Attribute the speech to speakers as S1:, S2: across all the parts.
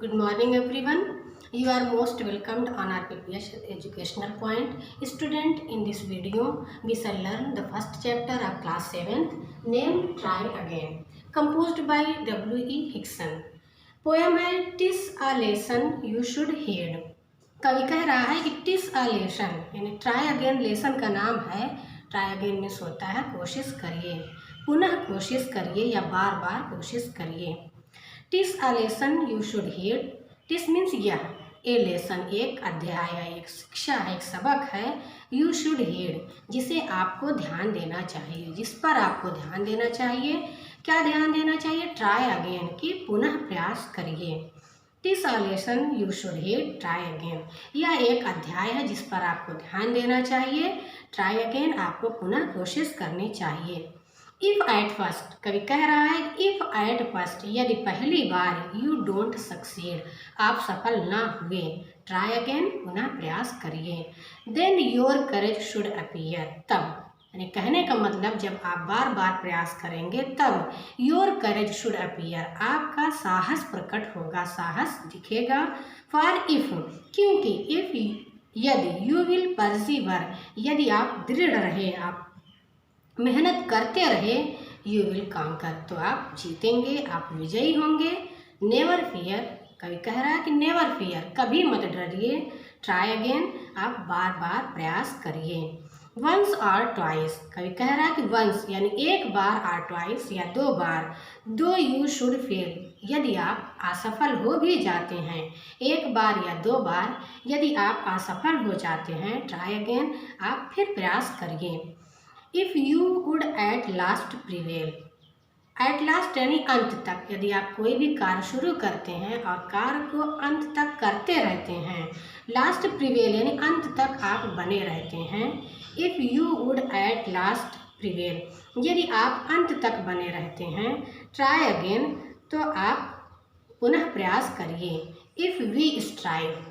S1: Good morning everyone. You are most welcomed on our PPS educational point. Student, in this video we shall learn the first chapter of class 7th named Try Again, composed by W.E. Hickson. Poem है it is a lesson you should heed. कवि कह रहा है it is a lesson, यानी try again lesson का नाम है। Try again means होता है कोशिश करिए, पुनः कोशिश करिए या बार बार कोशिश करिए। TISS a lesson you should heed. TISS means यह, ए लेसन एक अध्याय है, एक शिक्षा है, एक सबक है। यू शुड हीड जिसे आपको ध्यान देना चाहिए, जिस पर आपको ध्यान देना चाहिए। क्या ध्यान देना चाहिए? ट्राई अगेन की पुनः प्रयास करिए। TISS a lesson you should heed try again, यह एक अध्याय है जिस पर आपको ध्यान देना चाहिए। ट्राई अगेन आपको पुनः कोशिश करनी चाहिए। इफ एट फर्स्ट, कवि कह रहा है इफ एट फर्स्ट, यदि पहली बार यू डोंट सक्सीड, आप सफल ना हुए, ट्राई अगेन पुनः प्रयास करिए। Then your courage should appear, तब, यानी कहने का मतलब जब आप बार बार प्रयास करेंगे तब योर करेज शुड अपीयर, आपका साहस प्रकट होगा, साहस दिखेगा। फॉर इफ, क्योंकि, इफ यदि, यू विल परसिवर, यदि आप दृढ़ रहे, आप मेहनत करते रहे, यू विल कांकर, तो आप जीतेंगे, आप विजयी होंगे। नेवर फियर, कवि कह रहा है कि नेवर फियर, कभी मत डरिए। ट्राई अगेन, आप बार बार प्रयास करिए। वंस और ट्वाइस, कवि कह रहा है कि वंस यानी एक बार, और ट्वाइस या दो बार। दो यू शुड फेल, यदि आप असफल हो भी जाते हैं, एक बार या दो बार यदि आप असफल हो जाते हैं, ट्राई अगेन, आप फिर प्रयास करिए। If you would at last prevail, at last यानी अंत तक, यदि आप कोई भी कार्य शुरू करते हैं और कार्य को अंत तक करते रहते हैं, लास्ट प्रिवेल यानी अंत तक आप बने रहते हैं। If you would at last prevail, यदि आप अंत तक बने रहते हैं, ट्राई अगेन, तो आप पुनः प्रयास करिए। इफ़ वी स्ट्राइव,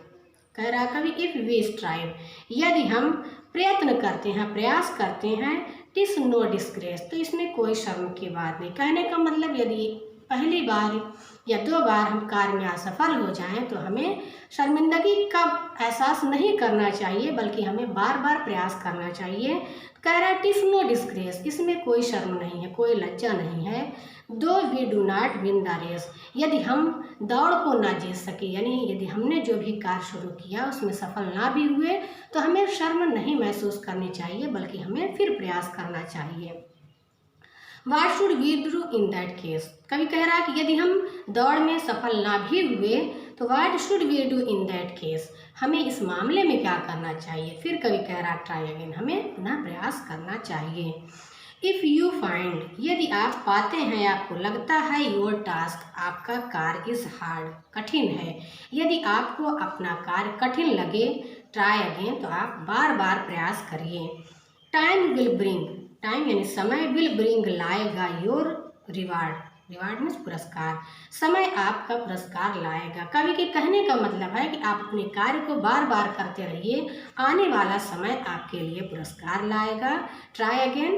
S1: कह रहा कभी इफ़ वी स्ट्राइव, यदि हम प्रयत्न करते हैं, प्रयास करते हैं, टिस नो डिस्ग्रेस, तो इसमें कोई शर्म की बात नहीं। कहने का मतलब यदि पहली बार या दो बार हम कार्य में असफल हो जाएं तो हमें शर्मिंदगी का एहसास नहीं करना चाहिए, बल्कि हमें बार बार प्रयास करना चाहिए। कह रहा है टिस नो डिस्ग्रेस, इसमें कोई शर्म नहीं है, कोई लज्जा नहीं है। Though we do not win the race, यदि हम दौड़ को ना जीत सके, यानी यदि हमने जो भी कार्य शुरू किया उसमें सफल ना भी हुए, तो हमें शर्म नहीं महसूस करनी चाहिए, बल्कि हमें फिर प्रयास करना चाहिए। What should we do in that case, कभी कह रहा है कि यदि हम दौड़ में सफल ना भी हुए तो what should we do in that case, हमें इस मामले में क्या करना चाहिए। फिर कभी कह रहा है ट्राई अगेन, हमें पुनः प्रयास करना चाहिए। इफ़ यू फाइंड, यदि आप पाते हैं, आपको लगता है, योर टास्क, आपका कार्य इज हार्ड, कठिन है, यदि आपको अपना कार्य कठिन लगे, ट्राई अगेन, तो आप बार बार प्रयास करिए। टाइम विल ब्रिंग, टाइम यानी समय, विल ब्रिंग लाएगा योर रिवार्ड, रिवार्ड मीन्स पुरस्कार, समय आपका पुरस्कार लाएगा। कवि के कहने का मतलब है कि आप अपने कार्य को बार बार करते रहिए, आने वाला समय आपके लिए पुरस्कार लाएगा। ट्राई अगेन,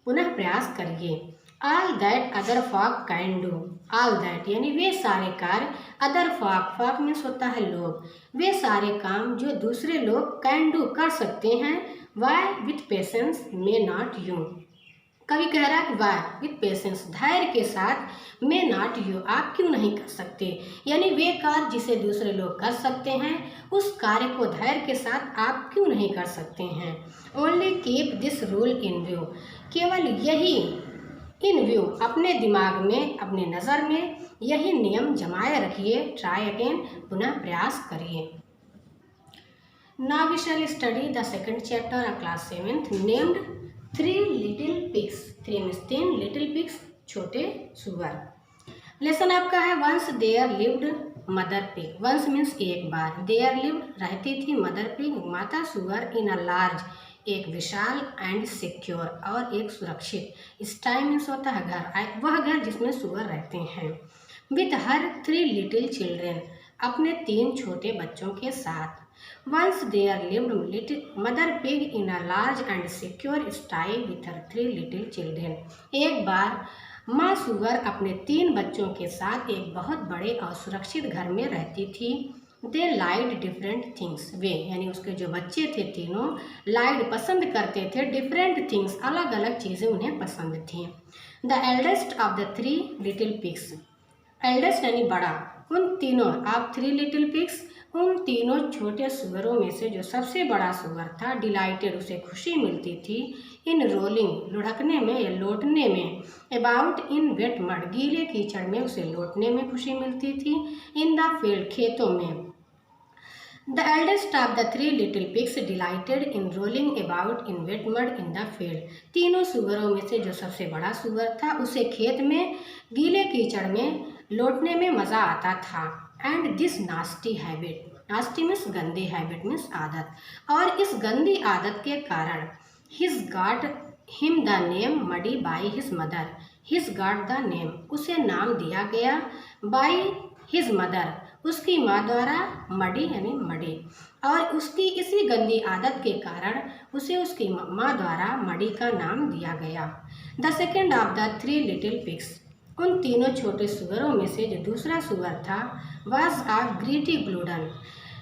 S1: पुनः प्रयास करिए। All that other folk can do, all that यानी वे सारे कार्य, अदर फॉक, फॉक मीन्स होता है लोग, वे सारे काम जो दूसरे लोग कैन डू कर सकते हैं, why with patience may not you, कवि कह रहा है कि वाई विथ पेशेंस, धैर्य के साथ, मे नॉट यू, आप क्यों नहीं कर सकते, यानी वे कार्य जिसे दूसरे लोग कर सकते हैं उस कार्य को धैर्य के साथ आप क्यों नहीं कर सकते हैं। Only keep this rule in view, केवल यही इन व्यू, अपने दिमाग में, अपने नज़र में यही नियम जमाए रखिए। ट्राई अगेन, पुनः प्रयास करिए। Now we shall study the second chapter of class 7th named three little pigs. Three means तीन, लिटिल पिग्स छोटे सुअर। लेसन आपका है once there lived mother pig, once means एक बार, देयर लिव्ड रहती थी, मदर पिग माता सुअर, इन अ लार्ज एक विशाल, एंड सिक्योर और एक सुरक्षित, इस टाइम मीन्स होता है घर, वह घर जिसमें सुअर रहते हैं। With her three little children, अपने तीन छोटे बच्चों के साथ। Once there lived little mother pig in a large and secure sty with her three little children, एक बार माँ सुअर अपने 3 बच्चों के साथ एक बहुत बड़े और सुरक्षित घर में रहती थी। दे लाइड डिफरेंट थिंग्स, वे यानी उसके जो बच्चे थे तीनों लाइड पसंद करते थे, डिफरेंट थिंग्स अलग अलग चीज़ें उन्हें पसंद थीं। The eldest of the 3 little pigs, eldest यानी बड़ा, उन तीनों ऑफ 3 लिटिल पिग्स, उन तीनों छोटे सुअरों में से जो सबसे बड़ा सुअर था, डिलाइटेड उसे खुशी मिलती थी, इन रोलिंग लुढ़कने में या लौटने में, अबाउट इन वेट मड गीले कीचड़ में उसे लौटने में खुशी मिलती थी, इन द फील्ड खेतों में। The eldest of the 3 little pigs delighted in rolling about in wet mud in the field, तीनों सुअरों में से जो सबसे बड़ा सुअर था उसे खेत में गीले कीचड़ में लौटने में मज़ा आता था। And this nasty habit, nasty means गंदी, हैबिट मीन्स आदत, और इस गंदी आदत के कारण his got him the name muddy by his mother, his got the name उसे नाम दिया गया, बाई हिज मदर उसकी माँ द्वारा, मडी यानी मडी, और उसकी इसी गंदी आदत के कारण उसे उसकी माँ द्वारा मडी का नाम दिया गया। The second of the 3 little pigs, उन तीनों छोटे सुअरों में से जो दूसरा सुअर था, was a greedy glutton,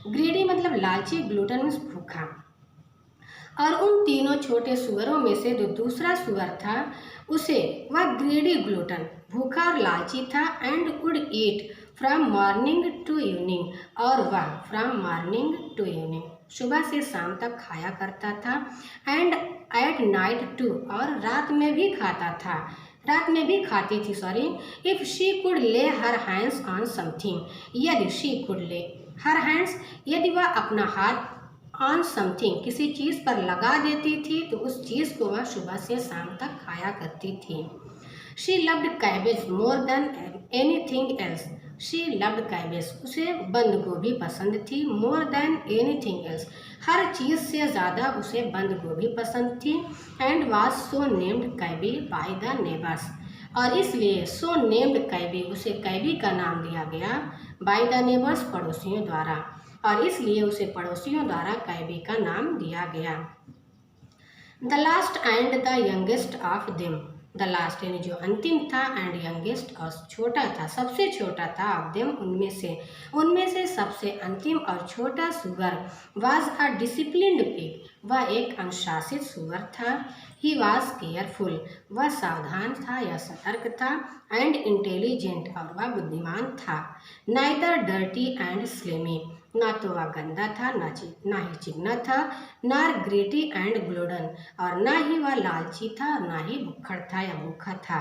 S1: greedy मतलब लालची, ग्लूटन मीन्स भूखा, और उन तीनों छोटे सुअरों में से जो दूसरा सुअर था उसे वह ग्रीडी ग्लूटन भूखा और लालची था, and would eat from morning to evening, और वह फ्रॉम मॉर्निंग टू इवनिंग सुबह से शाम तक खाया करता था, एंड एट नाइट टू और रात में भी खाता था, रात में भी खाती थी, सॉरी, इफ़ शी कुड ले हर हैंड्स ऑन समथिंग, यदि शी कुड ले हर हैंड्स, यदि वह अपना हाथ ऑन समथिंग किसी चीज़ पर लगा देती थी तो उस चीज़ को वह सुबह से शाम तक खाया करती थी। She loved cabbage more than anything else, she loved cabbage उसे बंद गोभी पसंद थी, मोर देन एनीथिंग एल्स हर चीज़ से ज़्यादा उसे बंद गोभी पसंद थी, and was so named कैबी by the neighbours, और इसलिए सो नेम्ड कैबी उसे कैबी का नाम दिया गया, बाय द नेबर्स पड़ोसियों द्वारा, और इसलिए उसे पड़ोसियों द्वारा कैबी का नाम दिया गया। The last and the youngest of them, the last यानी जो अंतिम था, एंड यंगेस्ट और छोटा था, सबसे छोटा था, ऑफ देम उनमें से सबसे अंतिम और छोटा सुअर, वाज अ डिसिप्लिन्ड पिग वह एक अनुशासित सुअर था, ही वाज केयरफुल वह सावधान था या सतर्क था, एंड इंटेलिजेंट और वह बुद्धिमान था, नाइदर डर्टी एंड स्लिमी ना तो वह गंदा था ना ही चिकना था, ना ग्रेटी एंड ग्लोडन और ना ही वह लालची था और ना ही भुक्खड़ था या भूखा था।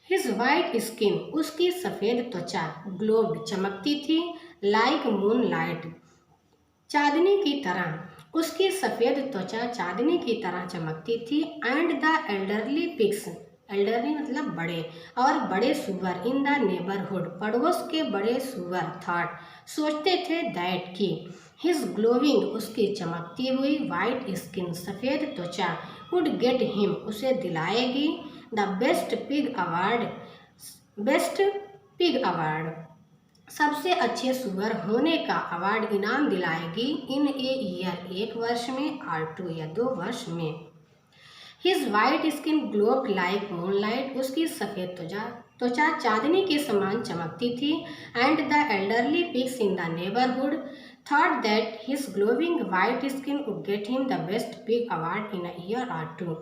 S1: हिज वाइट स्किन उसकी सफ़ेद त्वचा, ग्लोब्ड चमकती थी, लाइक मून लाइट चांदनी की तरह, उसकी सफ़ेद त्वचा चांदनी की तरह चमकती थी, and the elderly pigs, elderly मतलब बड़े, और बड़े सुअर इन द नेबरहुड पड़ोस के बड़े सुअर, थॉट सोचते थे, दैट की हिज ग्लोविंग उसकी चमकती हुई वाइट स्किन सफ़ेद त्वचा, वुड गेट हिम उसे दिलाएगी, द बेस्ट पिग अवार्ड सबसे अच्छे सुअर होने का अवार्ड इनाम दिलाएगी, इन ए ईयर एक वर्ष में, और 2 या 2 वर्ष में। His white skin glowed like moonlight उसकी सफ़ेद त्वचा चांदनी के समान चमकती थी, and the elderly pigs in the neighbourhood thought that his glowing white skin would get him the best pig award in a year or 2,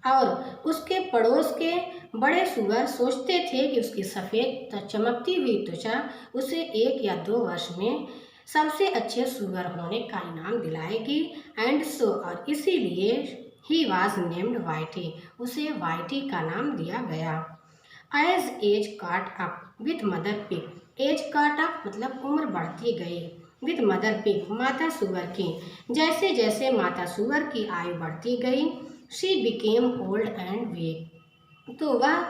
S1: और उसके पड़ोस के बड़े सुअर सोचते थे कि उसकी सफ़ेद चमकती हुई त्वचा उसे 1 या 2 वर्ष में सबसे अच्छे सुअर होने का इनाम दिलाएगी, एंड सो और इसीलिए ही वॉज नेम्ड वाइटी उसे वाइटी का नाम दिया गया। Age age caught up with mother pig, age caught up मतलब उम्र बढ़ती गई, विथ मदर पिग माता सुअर की, जैसे जैसे माता सुअर की आयु बढ़ती गई, she became old and weak तो वह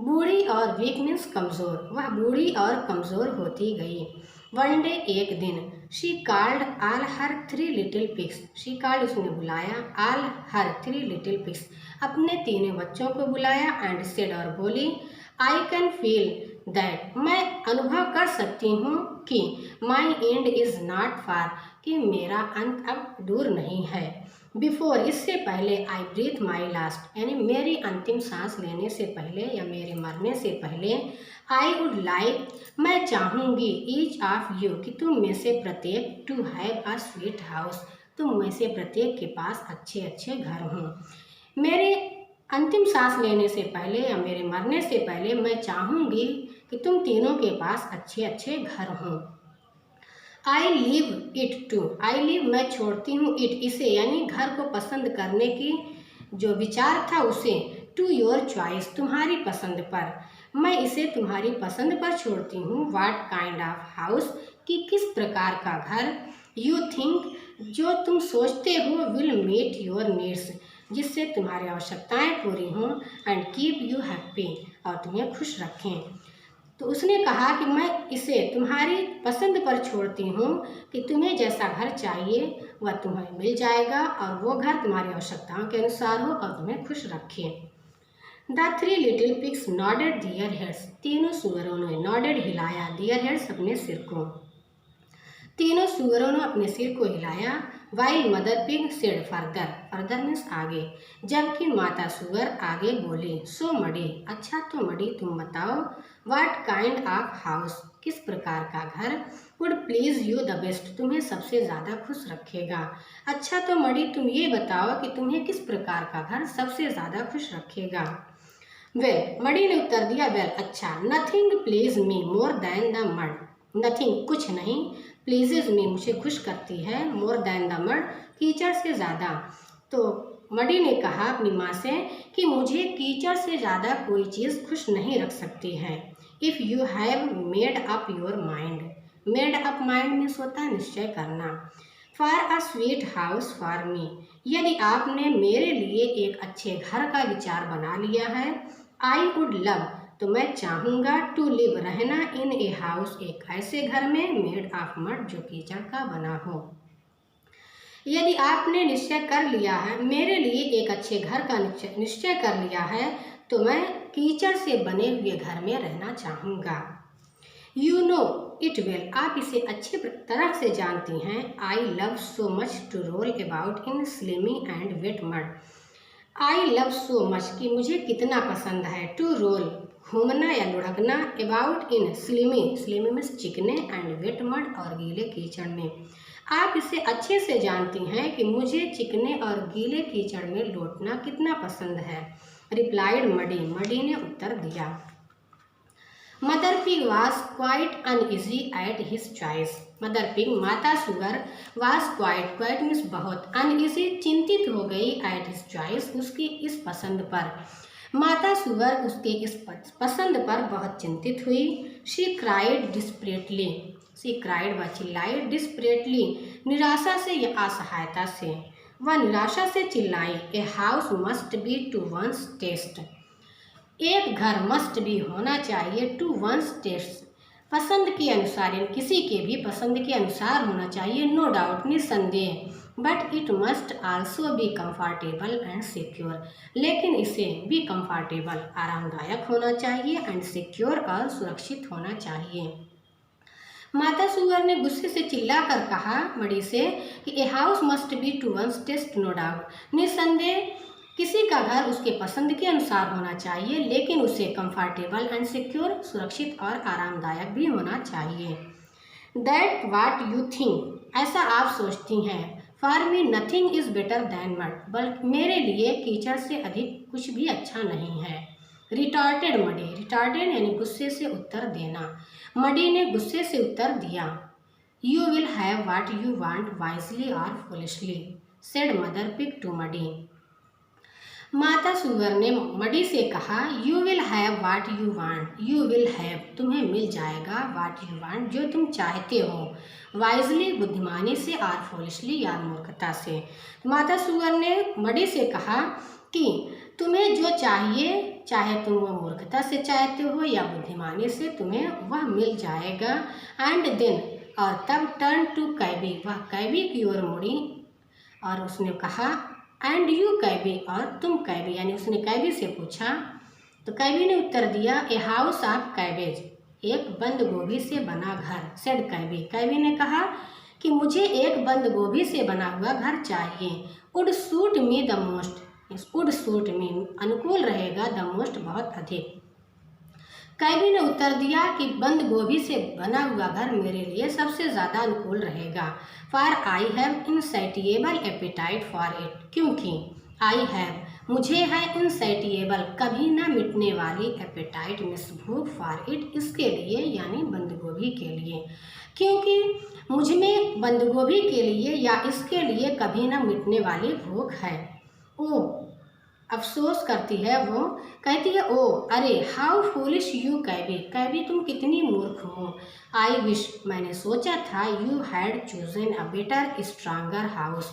S1: बूढ़ी और वीक मीन्स कमज़ोर, वह बूढ़ी और कमज़ोर होती गई। वन डे एक दिन, she called all her 3 little pigs, she called उसने बुलाया, ऑल हर 3 लिटिल पिग्स अपने तीनों बच्चों को बुलाया, एंड सेड और बोली, आई कैन फील दैट, मैं अनुभव कर सकती हूँ कि माई एंड इज़ नॉट फार, कि मेरा अंत अब दूर नहीं है। बिफोर, इससे पहले, आई ब्रीथ माई लास्ट, यानी मेरी अंतिम सांस लेने से पहले या मेरे मरने से पहले, आई वुड लाइक, मैं चाहूँगी, ईच ऑफ यू, कि तुम में से प्रत्येक, to have a sweet house, तुम में से प्रत्येक के पास अच्छे अच्छे घर हों। मेरे अंतिम सांस लेने से पहले या मेरे मरने से पहले मैं चाहूँगी कि तुम तीनों के पास अच्छे अच्छे घर हों। I leave it to, I leave, मैं छोड़ती हूँ, इट, इसे, यानी घर को पसंद करने की जो विचार था उसे, टू योर चॉइस, तुम्हारी पसंद पर, मैं इसे तुम्हारी पसंद पर छोड़ती हूँ। व्हाट काइंड ऑफ हाउस, कि किस प्रकार का घर, यू थिंक, जो तुम सोचते हो, विल मीट योर नीड्स, जिससे तुम्हारी आवश्यकताएं पूरी हों, एंड कीप यू हैप्पी, और तुम्हें खुश रखें। तो उसने कहा कि मैं इसे तुम्हारी पसंद पर छोड़ती हूँ कि तुम्हें जैसा घर चाहिए वह तुम्हें मिल जाएगा और वो घर तुम्हारी आवश्यकताओं के अनुसार हो और तुम्हें खुश रखे। The three little pigs nodded their heads, तीनों सुअरों ने नॉडेड, हिलाया, दियर हेड्स, अपने सिर को, तीनों सुअरों ने अपने सिर को हिलाया। While mother pig said further, further means आगे, जबकि माता सुअर आगे बोली, सो मडी, अच्छा तो मडी तुम बताओ, व्हाट काइंड ऑफ हाउस, किस प्रकार का घर, would please you the best, तुम्हें सबसे ज़्यादा खुश रखेगा। अच्छा तो मडी तुम ये बताओ कि तुम्हें किस प्रकार का घर सबसे ज़्यादा खुश रखेगा। वेल, मडी ने उत्तर दिया, वेल, अच्छा, nothing please me more than the mud, nothing, कुछ नहीं, प्लीजेज मी, मुझे खुश करती है, मोर देन द मड, कीचड़ से ज़्यादा। तो मडी ने कहा अपनी माँ से कि मुझे कीचड़ से ज़्यादा कोई चीज़ खुश नहीं रख सकती है। If you have made up your mind, made up mind means होता है निश्चय करना। For a sweet house for me, यदि आपने मेरे लिए एक अच्छे घर का विचार बना लिया है, आई वुड लव, तो मैं चाहूँगा, टू लिव, रहना, इन ए हाउस, एक ऐसे घर में, मेड ऑफ मड, जो कीचड़ का बना हो। यदि आपने निश्चय कर लिया है, मेरे लिए एक अच्छे घर का निश्चय कर लिया है, तो मैं कीचड़ से बने हुए घर में रहना चाहूँगा। यू नो इट वेल, आप इसे अच्छी तरह से जानती हैं। I love so much to roll about in slimy and wet mud, I love so much, कि मुझे कितना पसंद है, टू रोल, घूमना या लुढ़कना, about in, slimy, slimy means चिकने, एंड वेट मड, और गीले कीचड़ में। आप इसे अच्छे से जानती हैं कि मुझे चिकने और गीले कीचड़ में लौटना कितना पसंद है। रिप्लाइड मडी, मडी ने उत्तर दिया। Mother pig was quite uneasy at his choice, mother pig, माता सुअर, वॉज क्वाइट, क्वाइट मीन्स बहुत, अनइजी, चिंतित हो गई, एट हिज चॉइस, उसकी इस पसंद पर, माता सुअर उसके इस पसंद पर बहुत चिंतित हुई। She cried desperately, she cried, वह चिल्लाई, डिस्परेटली, निराशा से या असहायता से, वह निराशा से चिल्लाई। A house must be to one's taste, एक घर मस्ट भी होना चाहिए, टू वंस टेस्ट, पसंद के अनुसार, यानी किसी के भी पसंद के अनुसार होना चाहिए, नो डाउट, निसंदेह, but it must also be comfortable and secure, लेकिन इसे भी कंफर्टेबल, आरामदायक होना चाहिए, एंड सिक्योर, और सुरक्षित होना चाहिए। माता सुअर ने गुस्से से चिल्लाकर कहा मड़ी से कि a house must be to one's taste, no doubt, निसंदेह किसी का घर उसके पसंद के अनुसार होना चाहिए, लेकिन उसे कंफर्टेबल एंड सिक्योर, सुरक्षित और आरामदायक भी होना चाहिए। दैट वाट यू थिंक, ऐसा आप सोचती हैं। For me nothing is better than mud, बल्कि मेरे लिए कीचड़ से अधिक कुछ भी अच्छा नहीं है। रिटॉर्टेड मडी, रिटॉर्टेड यानी गुस्से से उत्तर देना, मडी ने गुस्से से उत्तर दिया। You will have what you want wisely or foolishly, said mother pig to Muddy, माता सुअर ने मडी से कहा, you will have what you want, you will have, तुम्हें मिल जाएगा, वाट यू वांट, जो तुम चाहते हो, वाइजली, बुद्धिमानी से, और फुलिशली, या मूर्खता से। माता सुअर ने मडी से कहा कि तुम्हें जो चाहिए, चाहे तुम वो मूर्खता से चाहते हो या बुद्धिमानी से, तुम्हें वह मिल जाएगा। एंड देन, और तब, टर्न टू कैबी, वह कैबी की ओर मुड़ी और उसने कहा, एंड यू कैबी, और तुम कैबी, यानी उसने कैबी से पूछा, तो कैबी ने उत्तर दिया, ए हाउस ऑफ कैबेज, एक बंद गोभी से बना घर। सेड कैवी, कैवी ने कहा कि मुझे एक बंद गोभी से बना हुआ घर चाहिए। Would suit me the most, would suit me अनुकूल रहेगा, द मोस्ट बहुत अधिक। कैवी ने उत्तर दिया कि बंद गोभी से बना हुआ घर मेरे लिए सबसे ज़्यादा अनुकूल रहेगा। For I have insatiable appetite for it, क्योंकि आई हैव मुझे है, इनसैटिएबल कभी ना मिटने वाली, एपेटाइट मिस भूख, फॉर इट इसके लिए यानी बंद गोभी के लिए, क्योंकि मुझ में बंद गोभी के लिए या इसके लिए कभी ना मिटने वाली भूख है। ओ अफसोस करती है वो, कहती है ओ अरे, हाउ फूलिश यू कैवी, कैवी तुम कितनी मूर्ख हो। आई विश मैंने सोचा था, you had chosen a better stronger house,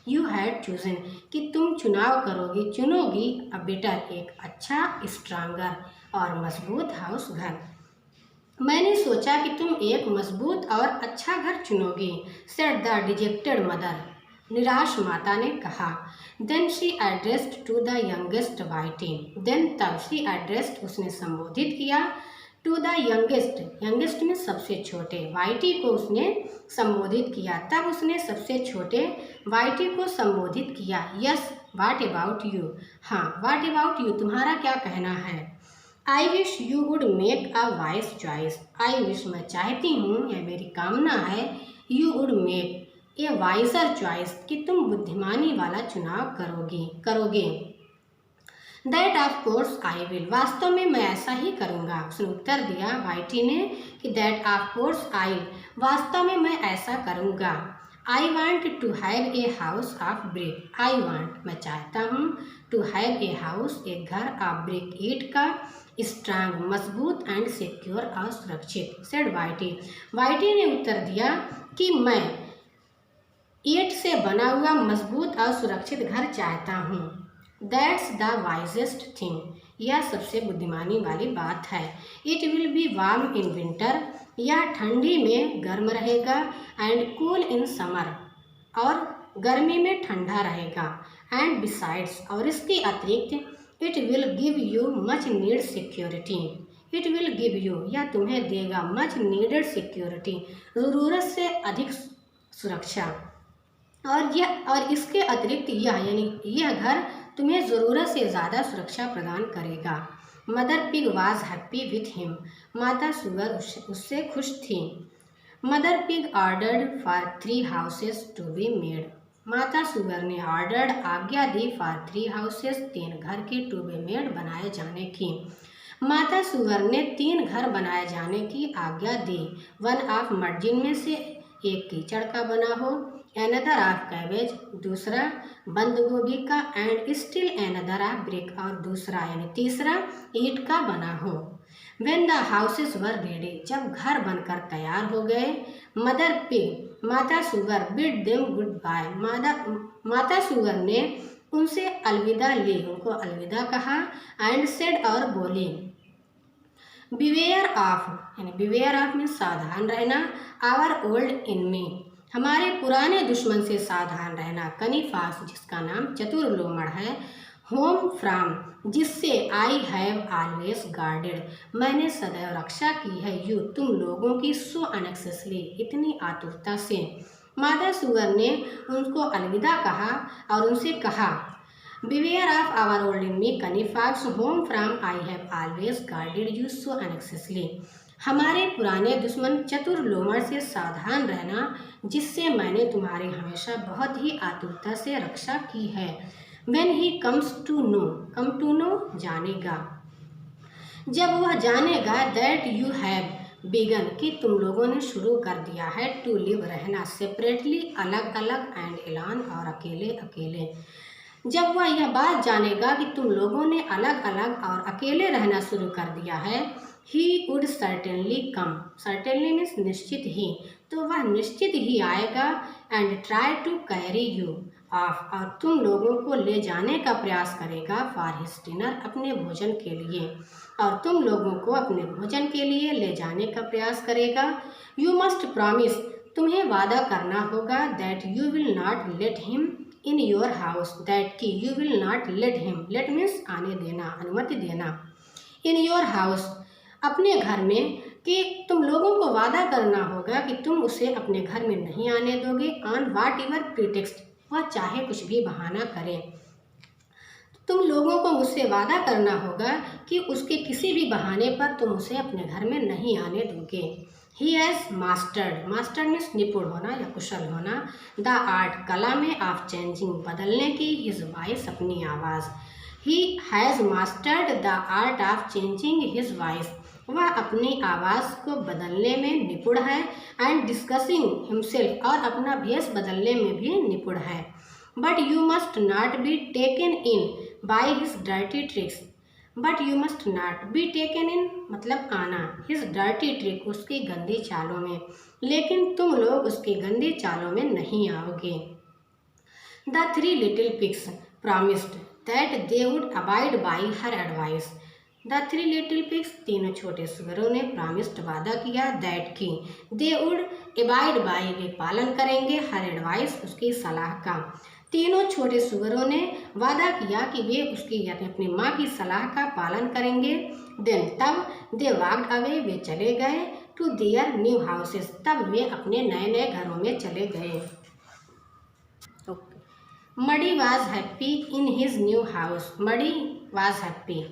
S1: you had chosen कि तुम चुनाव करोगी, चुनोगी, अ बेटर एक अच्छा, स्ट्रांगर और मजबूत, हाउस घर। मैंने सोचा कि तुम एक मजबूत और अच्छा घर चुनोगी। सेड द डिजेक्टेड मदर, निराश माता ने कहा। Then she addressed to the youngest Whitey, then तब शी एड्रेस्ड उसने संबोधित किया, टू द यंगेस्ट, यंगेस्ट में सबसे छोटे, वाइटी को उसने संबोधित किया, तब उसने सबसे छोटे वाइटी को संबोधित किया। यस व्हाट अबाउट यू, हाँ व्हाट अबाउट यू तुम्हारा क्या कहना है। I wish you would make a wise choice, I wish मैं चाहती हूँ या मेरी कामना है, you would make a wiser choice कि तुम बुद्धिमानी वाला चुनाव करोगे। That of course I will, वास्तव में मैं ऐसा ही करूँगा, उसने उत्तर दिया वाइटी ने कि दैट ऑफ कोर्स आई, वास्तव में मैं ऐसा करूँगा। I want to have a house of brick, I want मैं चाहता हूँ, टू हैव ए हाउस एक घर ऑफ ब्रिक ईट का, स्ट्रांग मजबूत, एंड सिक्योर और सुरक्षित। सेड वाइटी, वाइटी ने उत्तर दिया कि मैं ईंट से बना हुआ मजबूत और सुरक्षित घर चाहता हूँ। दैट्स द वाइजेस्ट थिंग, यह सबसे बुद्धिमानी वाली बात है। It will be warm in winter, यह ठंडी में गर्म रहेगा, एंड कूल इन समर और गर्मी में ठंडा रहेगा, एंड बिसाइड्स और इसके अतिरिक्त it will give you much need security, it will give you यह तुम्हें देगा मच नीडेड सिक्योरिटी ज़रूरत से अधिक सुरक्षा, और इसके अतिरिक्त यानी यह घर तुम्हें ज़रूरत से ज़्यादा सुरक्षा प्रदान करेगा। Mother pig was happy with him, माता सुगर उससे खुश थी। Mother pig ordered for 3 houses to be made, माता सुगर ने ऑर्डर्ड आज्ञा दी फॉर 3 हाउसेस 3 घर के टू बी मेड बनाए जाने की, माता सुगर ने 3 घर बनाए जाने की आज्ञा दी। वन ऑफ मर्जिन में से एक कीचड़ का बना हो, एनदर ऑफ कैबेज दूसरा बंद गोभी का, and still another of brick और दूसरा यानी तीसरा ईंट का बना हो। When the houses were ready, जब घर बनकर तैयार हो गए, मदर पिग माता सुगर बिड देम गुड बाय, माता सुगर ने उनसे अलविदा ली, उनको अलविदा कहा। एंड सेड और बोली, बिवेयर ऑफ यानी बिवेयर ऑफ में सावधान रहना, आवर ओल्ड एनिमी हमारे पुराने दुश्मन से सावधान रहना, कनीफास जिसका नाम चतुर लोमड़ है, होम फ्रॉम जिससे आई हैव ऑलवेज गार्डेड मैंने सदैव रक्षा की है, यू तुम लोगों की, सो अनएक्सेसली इतनी आतुरता से। माता सुगर ने उनको अलविदा कहा और उनसे कहा, beware of our old enemy Cunny Fox whom from I have always guarded you so अनएक्सेसली हमारे पुराने दुश्मन चतुर लोमड़ से सावधान रहना, जिससे मैंने तुम्हारी हमेशा बहुत ही आतुरता से रक्षा की है। When he comes to know, come to know जानेगा, जब वह जानेगा, that you have begun कि तुम लोगों ने शुरू कर दिया है, to live रहना, separately अलग अलग, and alone और अकेले अकेले। जब वह यह बात जानेगा कि तुम लोगों ने अलग अलग और अकेले रहना शुरू कर दिया है, he would certainly come, certainly means निश्चित ही, तो वह निश्चित ही आएगा, and try to carry you off और तुम लोगों को ले जाने का प्रयास करेगा, for his dinner अपने भोजन के लिए, और तुम लोगों को अपने भोजन के लिए ले जाने का प्रयास करेगा। You must promise तुम्हें वादा करना होगा, that you will not let him in your house, that कि you will not let him, let means आने देना, अनुमति देना, in your house अपने घर में, कि तुम लोगों को वादा करना होगा कि तुम उसे अपने घर में नहीं आने दोगे ऑन वाट एवर प्रीटेक्स्ट, वह चाहे कुछ भी बहाना करे। तुम लोगों को मुझसे वादा करना होगा कि उसके किसी भी बहाने पर तुम उसे अपने घर में नहीं आने दोगे। He has mastered, mastered means निपुण होना या कुशल होना, द आर्ट कला में, ऑफ चेंजिंग बदलने की, हिज वॉइस अपनी आवाज़। He has mastered the art of changing his voice, वह अपनी आवाज़ को बदलने में निपुण है, एंड डिस्कसिंग हिमसेल्फ, और अपना भेष बदलने में भी निपुण है। But you must not be taken in by his dirty tricks, but you must not be taken in मतलब आना, हिज डर्टी ट्रिक उसकी गंदी चालों में, लेकिन तुम लोग उसकी गंदी चालों में नहीं आओगे। The three little pigs promised that they would abide by her advice, the three little pigs तीनों छोटे सुअरों ने प्रॉमिस्ड वादा किया, दैट की दे वुड अबाइड बाई वे पालन करेंगे, हर एडवाइस उसकी सलाह का। तीनों छोटे सुअरों ने वादा किया कि वे उसकी यानी अपनी माँ की सलाह का पालन करेंगे। देन तब दे वॉक्ड अवे, वे चले गए, टू देयर न्यू हाउसेस, तब वे अपने नए नए घरों में चले गए। Muddy was happy in his new house, muddy was happy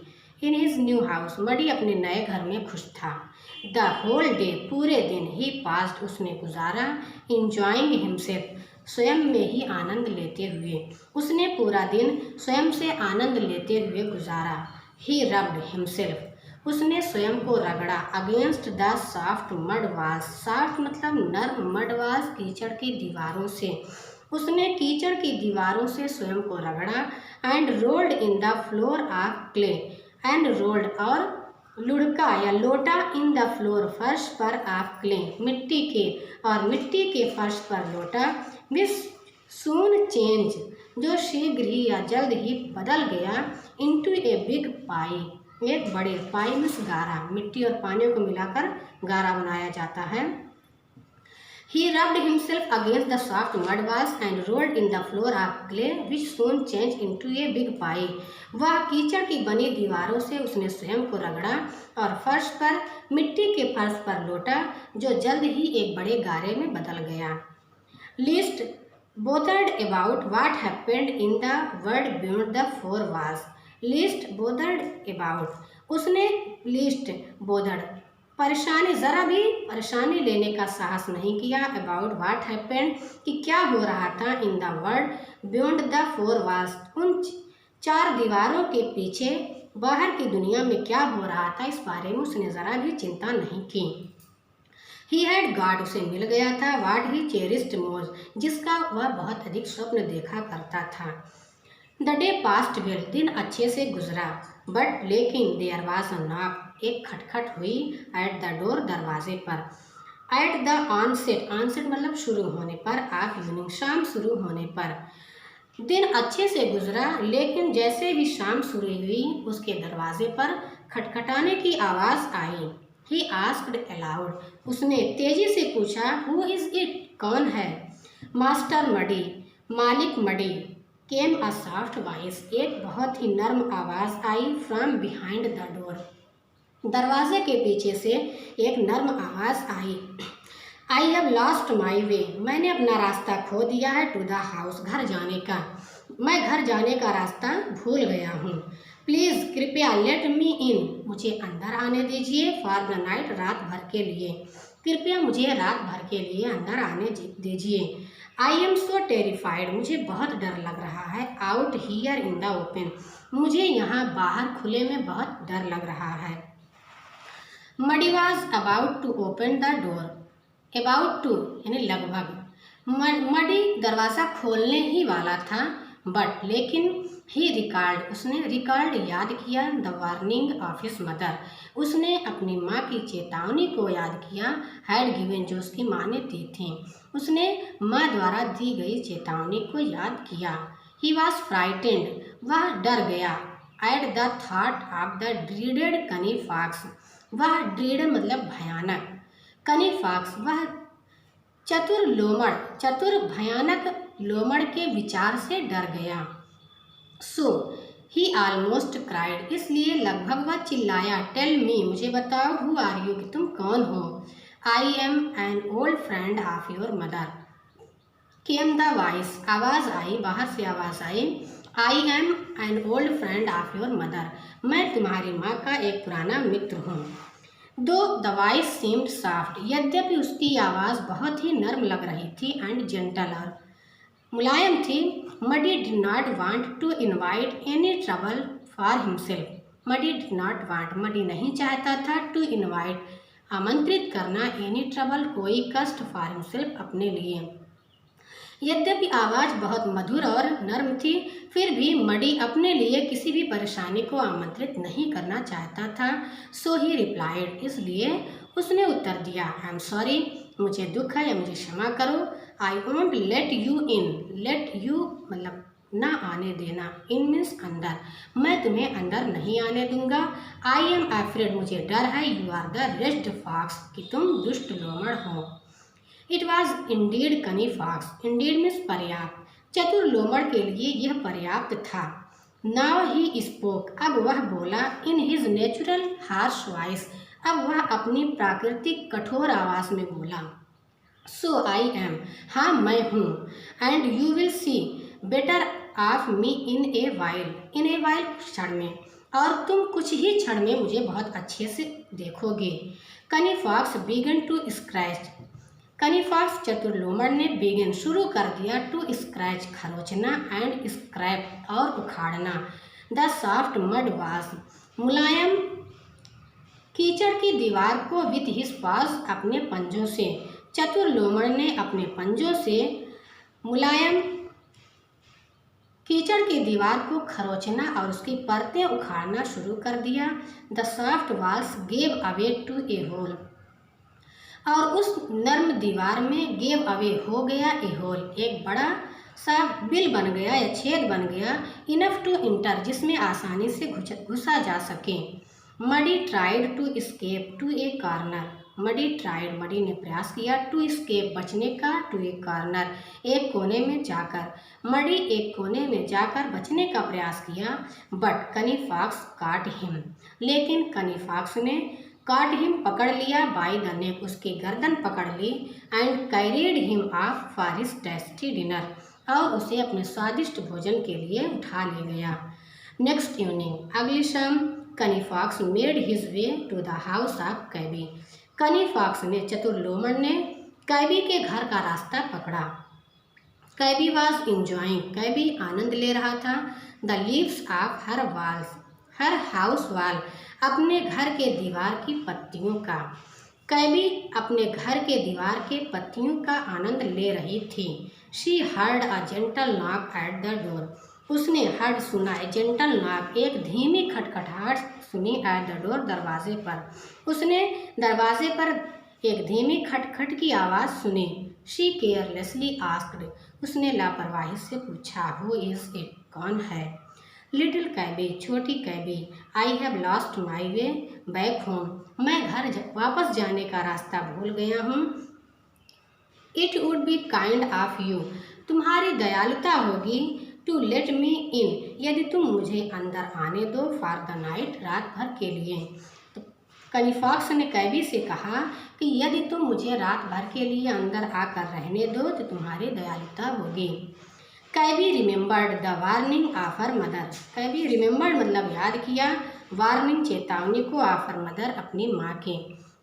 S1: in his new house, muddy अपने नए घर में खुश था। द होल डे पूरे दिन, ही पास्ट उसने गुजारा, इंजॉइंग हिमसेल्फ स्वयं में ही आनंद लेते हुए, उसने पूरा दिन स्वयं से आनंद लेते हुए गुजारा। ही रब्ड हिमसेल्फ उसने स्वयं को रगड़ा, against the soft mud walls, soft मतलब नर्म, मड वॉल्स कीचड़ की दीवारों से, उसने कीचड़ की दीवारों से स्वयं को रगड़ा। And rolled in the floor of clay, and rolled और लुढ़का या लोटा, इन द फ्लोर फर्श पर, ऑफ क्ले मिट्टी के, और मिट्टी के फर्श पर लोटा, विच सून चेंज जो शीघ्र ही या जल्द ही बदल गया, इनटू ए बिग पाई एक बड़े, पाई मीन्स गारा, मिट्टी और पानी को मिलाकर गारा बनाया जाता है। He rubbed himself against the soft mud walls and rolled in the floor of clay, which soon changed into a big pie. वह कीचड़ की बनी दीवारों से उसने स्वयं को रगड़ा और फर्श पर, मिट्टी के फर्श पर लोटा, जो जल्द ही एक बड़े गारे में बदल गया। Least bothered about what happened in the world beyond the four walls. Least bothered about उसने least bothered परेशानी, ज़रा भी परेशानी लेने का साहस नहीं किया, अबाउट व्हाट हैपेंड कि क्या हो रहा था, in the world beyond the four walls उन चार दीवारों के पीछे बाहर की दुनिया में क्या हो रहा था, इस बारे में उसने ज़रा भी चिंता नहीं की। ही हैड गॉट उसे मिल गया था, व्हाट ही चेरिस्ड मोर जिसका वह बहुत अधिक स्वप्न देखा करता था। द डे पास्ट वेल दिन अच्छे से गुजरा, बट लेकिन देयर वाज अ नॉक एक खटखट हुई, एट द डोर दरवाजे पर, एट द ऑनसेट, ऑनसेट मतलब शुरू होने पर, ऑफ इवनिंग शाम शुरू होने पर। दिन अच्छे से गुजरा, लेकिन जैसे ही शाम शुरू हुई उसके दरवाजे पर खटखटाने की आवाज़ आई। ही आस्क्ड अलाउड उसने तेजी से पूछा, हु इज़ इट कौन है। मास्टर मडी मालिक मडी, केम अ सॉफ्ट वॉइस एक बहुत ही नर्म आवाज़ आई, फ्रॉम बिहाइंड द डोर दरवाजे के पीछे से एक नर्म आवाज़ आई। आई हैव लॉस्ट माई वे मैंने अपना रास्ता खो दिया है, टू द हाउस घर जाने का, मैं घर जाने का रास्ता भूल गया हूँ। प्लीज़ कृपया लेट मी इन मुझे अंदर आने दीजिए, फॉर द नाइट रात भर के लिए, कृपया मुझे रात भर के लिए अंदर आने दीजिए। आई एम सो टेरिफाइड मुझे बहुत डर लग रहा है, out here in the open मुझे यहाँ बाहर खुले में बहुत डर लग रहा है। Muddy was about to open the door, about to यानी लगभग, मडी दरवाज़ा खोलने ही वाला था, बट लेकिन ही रिकॉर्ड उसने रिकॉर्ड याद किया, the warning of his mother उसने अपनी माँ की चेतावनी को याद किया, हैड गिवन जो उसकी माँ ने दी थी, उसने माँ द्वारा दी गई चेतावनी को याद किया। ही वॉज फ्राइटेंड वह डर गया, at the thought of the dreaded Cunny Fox वह ड्रीड मतलब भयानक, कनी फॉक्स वह चतुर लोमड़ चतुर भयानक लोमड़ के विचार से डर गया। सो ही ऑलमोस्ट क्राइड, इसलिए लगभग वह चिल्लाया। टेल मी, मुझे बताओ, हु आर यू, कि तुम कौन हो। I am an old friend of your mother, came the voice, आवाज़ आई, बाहर से आवाज़ आई। I am an old friend of your mother, मैं तुम्हारी माँ का एक पुराना मित्र हूँ। दो द वॉइस सीम्ड सॉफ्ट, यद्यपि उसकी आवाज़ बहुत ही नर्म लग रही थी, एंड जेंटल, और मुलायम थी। Muddy did not want to invite any trouble for himself, Muddy did not want, Muddy नहीं चाहता था, टू इनवाइट, आमंत्रित करना, एनी ट्रबल, कोई कष्ट, फॉर हिमसेल्फ, अपने लिए। यद्यपि आवाज़ बहुत मधुर और नर्म थी, फिर भी मडी अपने लिए किसी भी परेशानी को आमंत्रित नहीं करना चाहता था। सो ही रिप्लाइड, इसलिए उसने उत्तर दिया, आई एम सॉरी, मुझे दुख है या मुझे क्षमा करो। I won't let you in, let you मतलब ना आने देना, इन मीन्स अंदर, मैं तुम्हें अंदर नहीं आने दूंगा। आई एम अफ्रेड, मुझे डर है, you are the raced fox, कि तुम दुष्ट लोमड़ हो। It was indeed Canny fox, indeed means पर्याप्त, चतुर लोमड़ के लिए यह पर्याप्त था। नाउ ही स्पोक, अब वह बोला, in his natural harsh voice, अब वह अपनी प्राकृतिक कठोर आवाज़ में बोला। सो आई एम, हाँ मैं हूँ, and you will see better of me in a while, in a while, क्षण में, और तुम कुछ ही क्षण में मुझे बहुत अच्छे से देखोगे। कनी फॉक्स बिगन टू स्क्रैच, कनी फॉक्स चतुर लोमड़ ने बिगन शुरू कर दिया, टू स्क्रैच खरोचना, एंड स्क्रैप और उखाड़ना, द सॉफ्ट मड वास, मुलायम कीचड़ की दीवार को, विथ हिज पास, अपने पंजों से। चतुर लोमड़ ने अपने पंजों से मुलायम कीचड़ की दीवार को खरोचना और उसकी परतें उखाड़ना शुरू कर दिया। The soft walls gave away to a hole, और उस नर्म दीवार में गेव अवे हो गया, ए होल, एक बड़ा सा बिल बन गया या छेद बन गया, इनफ टू इंटर, जिसमें आसानी से घुसा जा सके। Muddy tried to escape to a corner, Muddy tried, Muddy ने प्रयास किया, टू एस्केप, बचने का, टू ए कॉर्नर, एक कोने में जाकर, मडी एक कोने में जाकर बचने का प्रयास किया। बट कनी फॉक्स काट हिम, लेकिन कनी फॉक्स ने काट हिम, पकड़ लिया, बाय द नेक, उसकी गर्दन पकड़ ली, and carried him off for his tasty dinner, और उसे अपने स्वादिष्ट भोजन के लिए उठा ले गया। नेक्स्ट इवनिंग, अगली शाम, Cunny Fox made his way to the house of Cabby, Cunny fox ने, चतुर लोमड़ ने, कैबी के घर का रास्ता पकड़ा। कैबी वॉज इंजॉइंग, कैबी आनंद ले रहा था, the leaves of her walls, her house wall, अपने घर के दीवार की पत्तियों का। कैबी अपने घर के दीवार के पत्तियों का आनंद ले रही थी। She heard a gentle knock at the door, उसने हर्ड सुना, जेंटल नॉक, एक धीमी खटखटाहट सुनी, एट द डोर, दरवाजे पर, उसने दरवाजे पर एक धीमी खटखट की आवाज़ सुनी। शी केयरलेसली आस्क्ड, उसने लापरवाही से पूछा, हु इज़ इट, कौन है। लिटिल कैबी, छोटी Cabby, I have lost my way back home, मैं घर वापस जाने का रास्ता भूल गया हूँ। It would be kind of you, तुम्हारी दयालुता होगी, टू लेट मी इन, यदि तुम मुझे अंदर आने दो, फॉर द नाइट, रात भर के लिए। तो कनी फॉक्स ने कैबी से कहा कि यदि तुम मुझे रात भर के लिए अंदर आकर रहने दो तो तुम्हारी दयालुता होगी। Cabby remembered the warning of her mother, Cabby remembered मतलब याद किया, वार्निंग चेतावनी को, ऑफ हर मदर अपनी माँ के,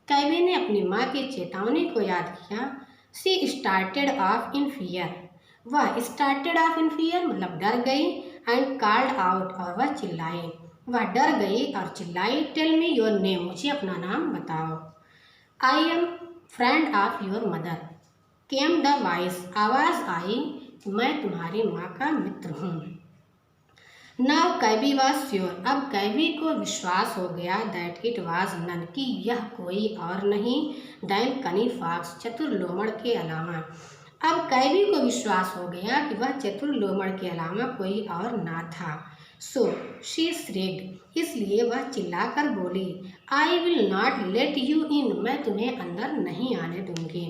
S1: कैबी ने अपनी माँ की चेतावनी को याद किया। सी स्टार्टेड ऑफ इन फियर, वह स्टार्टेड ऑफ इन फियर मतलब डर गई, एंड कॉल्ड आउट, और वह चिल्लाई, वह डर गई और चिल्लाई। टेल मी योर नेम, मुझे अपना नाम बताओ। I am friend of your mother, came the voice, आवाज़ आई, मैं तुम्हारी माँ का मित्र हूँ। नाउ कैबी वॉज श्योर, अब कैबी को विश्वास हो गया, दैट इट वॉज नन, कि यह कोई और नहीं, दैन कनी फॉक्स, चतुर लोमड़ के अलावा। अब कैबी को विश्वास हो गया कि वह चतुर लोमड़ के अलावा कोई और ना था। सो शी श्रेक्ड, इसलिए वह चिल्लाकर बोली, I will not let you in, मैं तुम्हें अंदर नहीं आने दूंगी।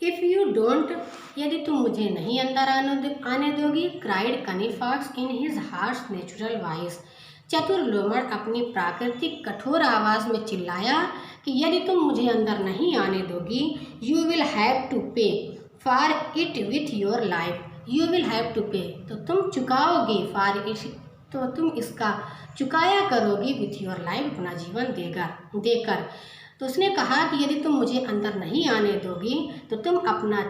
S1: इफ़ यू डोंट, यदि तुम मुझे नहीं अंदर आने दोगी, cried Canny fox in his harsh natural voice. चतुर लोमड़ अपनी प्राकृतिक कठोर आवाज़ में चिल्लाया कि यदि तुम मुझे अंदर नहीं आने दोगी, you will have to pay for it with your life. You will have to pay, तो तुम चुकाओगी, फॉर इट, तो तुम इसका चुकाया करोगी, विथ योर लाइफ, अपना जीवन देकर। तो उसने कहा कि यदि तुम मुझे अंदर नहीं आने दोगी तो तुम अपना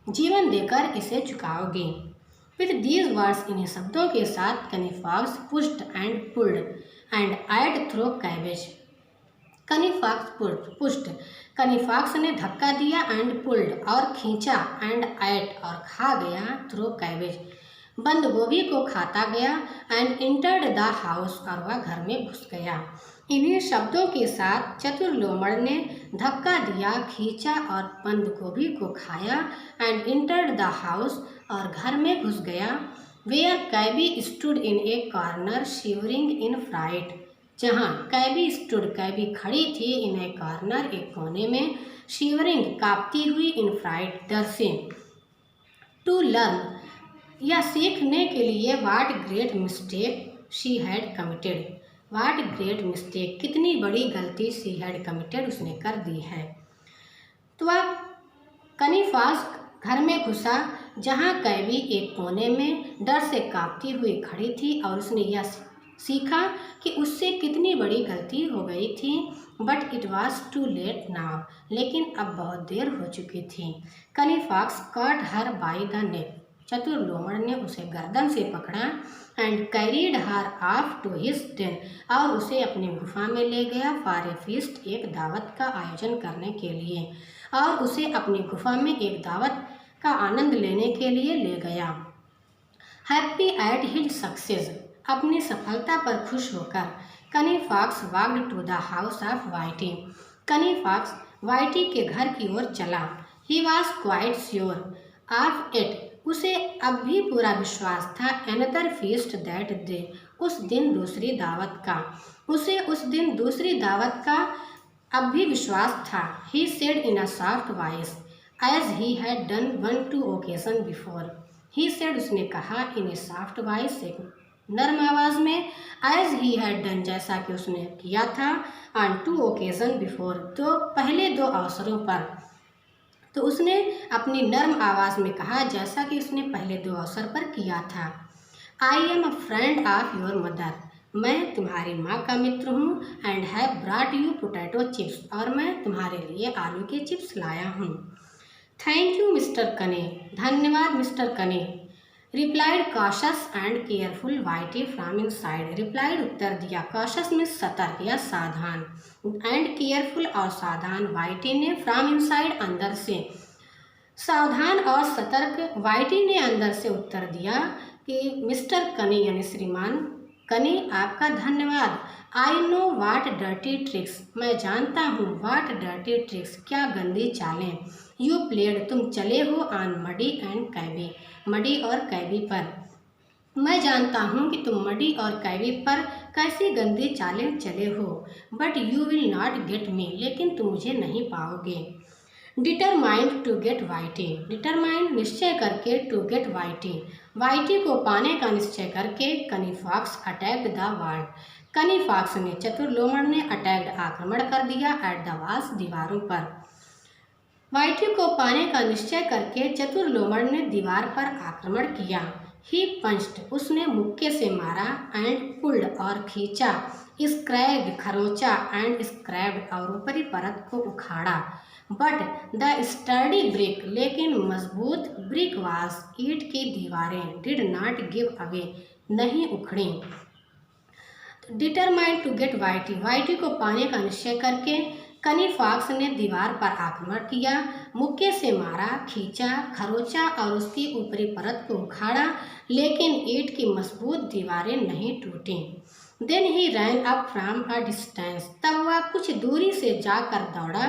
S1: जीवन देकर इसे चुकाओगे। विथ दीज वर्ड्स, इन्हीं शब्दों के साथ Canny fox pushed and pulled and eyed through cabbage. Canny fox pushed, Canny fox ने धक्का दिया, एंड पुल्ड और खींचा, एंड आयट और खा गया, थ्रो कैबेज बंद गोभी को खाता गया, एंड इंटर्ड द हाउस और वह घर में घुस गया। इन्हीं शब्दों के साथ चतुर लोमड़ ने धक्का दिया, खींचा और बंद गोभी को खाया, एंड इंटर्ड द हाउस और घर में घुस गया। Where Cabby stood in a corner shivering in fright, जहाँ कैबी स्टूड, कैबी खड़ी थी, इन ए कॉर्नर, एक कोने में, शिवरिंग कांपती हुई, इन फ्राइट, डर से, टू लर्न, या सीखने के लिए, what great mistake she had committed, what great mistake, कितनी बड़ी गलती, शी हैड कमिटेड, उसने कर दी है। तो वह कनी फॉक्स घर में घुसा जहाँ कैबी एक कोने में डर से कांपती हुई खड़ी थी, और उसने यह सीखा कि उससे कितनी बड़ी गलती हो गई थी। But it was too late now, लेकिन अब बहुत देर हो चुकी थी। Canny fox caught her by the neck, चतुर लोमड़ ने उसे गर्दन से पकड़ा, and carried her off to his den, और उसे अपनी गुफा में ले गया, फॉर ए फीस्ट, एक दावत का आयोजन करने के लिए, और उसे अपनी गुफा में एक दावत का आनंद लेने के लिए ले गया। हैप्पी एट हिज सक्सेस, अपनी सफलता पर खुश होकर, Cunny Fox walked to the house of Whitey, Cunny Fox Whitey के घर की ओर चला। He was quite sure of it, उसे अब भी पूरा विश्वास था, अनदर फीस्ट दैट डे, उस दिन दूसरी दावत का, उसे उस दिन दूसरी दावत का अब भी विश्वास था। He said in a soft voice as he had done 1-2 occasion before, he said, उसने कहा, इन ए सॉफ्ट वॉइस, एक नर्म आवाज में, एज ही हैड डन, जैसा कि उसने किया था, ऑन 2 ओकेजन बिफोर, तो पहले 2 अवसरों पर। तो उसने अपनी नर्म आवाज़ में कहा जैसा कि उसने पहले 2 अवसर पर किया था। I am a friend of your mother, मैं तुम्हारी माँ का मित्र हूँ, and have brought you potato chips, और मैं तुम्हारे लिए आलू के चिप्स लाया हूँ। थैंक यू मिस्टर कने, धन्यवाद Mr Cunny. Replied cautious and careful Whitey from inside, replied उत्तर दिया, कॉशस में सतर्क या सावधान, एंड केयरफुल और सावधान वाइटी ने, फ्रॉम इनसाइड अंदर से, सावधान और सतर्क वाइटी ने अंदर से उत्तर दिया कि मिस्टर कनी यानी श्रीमान कनी आपका धन्यवाद। I know what dirty tricks, मैं जानता हूँ, वाट डर्टी ट्रिक्स, क्या गंदी चालें, यू प्लेड, तुम चले हो, ऑन मडी एंड कैबी, मडी और कैबी पर, मैं जानता हूँ कि तुम मडी और कैबी पर कैसी गंदी चालें चले हो। But you will not get me, लेकिन तुम मुझे नहीं पाओगे। Determined to get Whitey, determined निश्चय करके, टू गेट वाइटी, वाइटी को पाने का निश्चय करके, कनी फॉक्स अटैक्ड द वॉल, कनी फॉक्स ने, चतुर लोमड़ ने, अटैक्ड आक्रमण कर दिया, एट द वॉल्स, दीवारों पर। वाइटी को पाने का निश्चय करके चतुर लोमड़ ने दीवार पर आक्रमण किया। ही पंच्ड, उसने मुक्के से मारा, एंड पुल्ड और खींचा, स्क्रैब्ड खरोंचा, एंड स्क्रैब्ड और ऊपरी परत को उखाड़ा। बट द स्टर्डी ब्रिक, लेकिन मजबूत ब्रिक वास, ईंट की दीवारें, डिड नॉट गिव अवे, नहीं उखड़ी। डिटरमाइंड टू गेट वाइटी, वाइटी को पाने का निश्चय करके कनी फॉक्स ने दीवार पर आक्रमण किया, मुक्के से मारा, खींचा, खरोंचा और उसकी ऊपरी परत को उखाड़ा, लेकिन ईंट की मजबूत दीवारें नहीं टूटी। Then he ran up from a distance, तब वह कुछ दूरी से जाकर दौड़ा,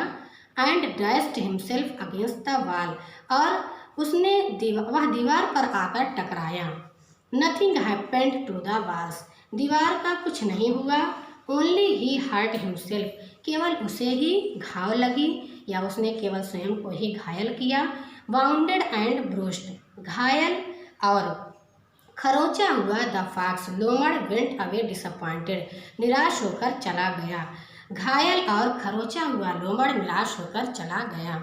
S1: and dashed himself against the wall, और उसने वह दीवार पर आकर टकराया। Nothing happened to the walls, दीवार का कुछ नहीं हुआ। ओनली ही हर्ट हिमसेल्फ, केवल उसे ही घाव लगी, या उसने केवल स्वयं को ही घायल किया। वाउंडेड एंड ब्रूस्ड, घायल और खरोंचा हुआ। द फॉक्स लोमड़ वेंट अवे डिसअपॉइंटेड, निराश होकर चला गया। घायल और खरोंचा हुआ लोमड़ निराश होकर चला गया।